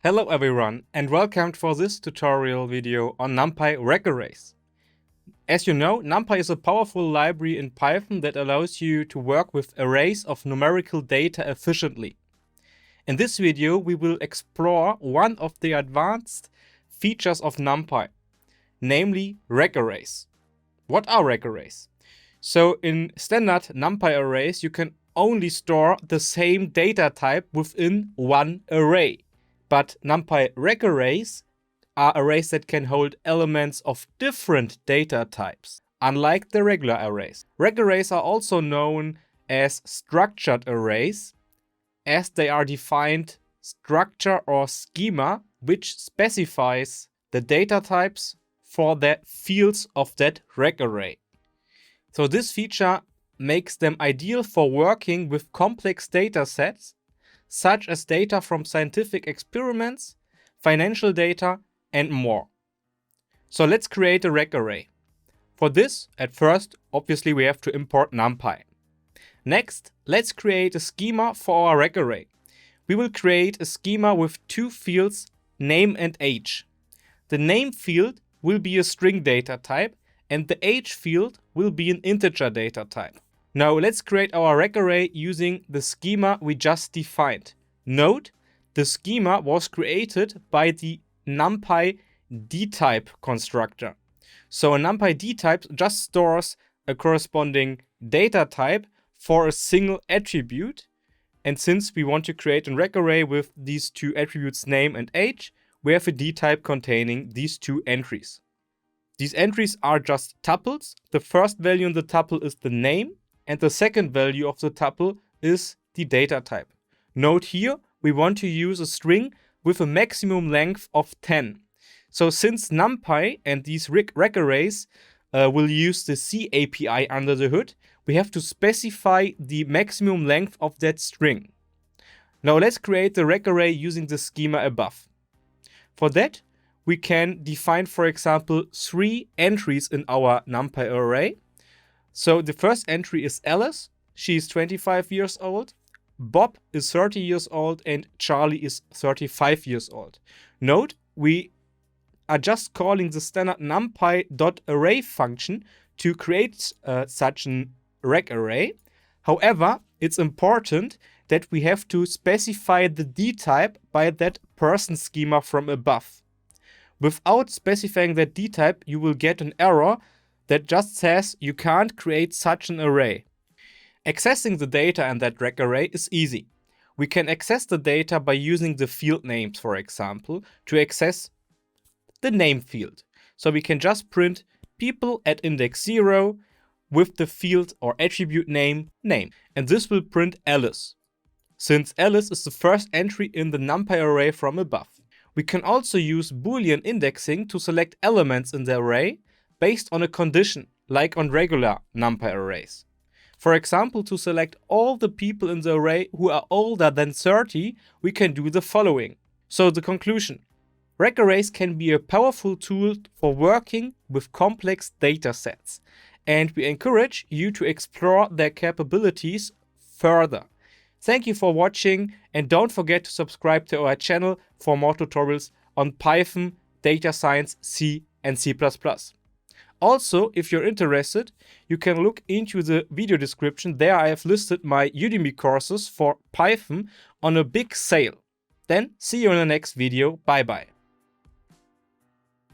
Hello everyone and welcome for this tutorial video on NumPy Recarrays. As you know, NumPy is a powerful library in Python that allows you to work with arrays of numerical data efficiently. In this video, we will explore one of the advanced features of NumPy, namely Recarrays. What are Recarrays? So in standard NumPy arrays, you can only store the same data type within one array. But NumPy Recarrays are arrays that can hold elements of different data types, unlike the regular arrays. Recarrays are also known as structured arrays, as they are defined structure or schema which specifies the data types for the fields of that recarray. So this feature makes them ideal for working with complex data sets, such as data from scientific experiments, financial data, and more. So let's create a recarray. For this, at first, obviously we have to import NumPy. Next, let's create a schema for our recarray. We will create a schema with two fields, name and age. The name field will be a string data type, and the age field will be an integer data type. Now let's create our recarray using the schema we just defined. Note, the schema was created by the NumPy dtype constructor. So a NumPy dtype just stores a corresponding data type for a single attribute. And since we want to create a recarray with these two attributes, name and age, we have a dtype containing these two entries. These entries are just tuples. The first value in the tuple is the name, and the second value of the tuple is the data type. Note here, we want to use a string with a maximum length of 10. So since NumPy and these recarrays will use the C API under the hood, we have to specify the maximum length of that string. Now let's create the recarray using the schema above. For that, we can define, for example, 3 entries in our NumPy array. So the first entry is Alice. She is 25 years old. Bob is 30 years old and Charlie is 35 years old. Note, we are just calling the standard numpy.array function to create such an recarray. However, it's important that we have to specify the dtype by that person schema from above. Without specifying that dtype, you will get an error that just says you can't create such an array. Accessing the data in that recarray is easy. We can access the data by using the field names, for example, to access the name field. So we can just print people at index 0 with the field or attribute name, name. And this will print Alice, since Alice is the first entry in the NumPy array from above. We can also use Boolean indexing to select elements in the array based on a condition, like on regular NumPy arrays. For example, to select all the people in the array who are older than 30, we can do the following. So the conclusion: recarrays can be a powerful tool for working with complex data sets, and we encourage you to explore their capabilities further. Thank you for watching, and don't forget to subscribe to our channel for more tutorials on Python, data science, C and C++. Also, if you're interested, you can look into the video description. There I have listed my Udemy courses for Python on a big sale. Then see you in the next video. Bye bye.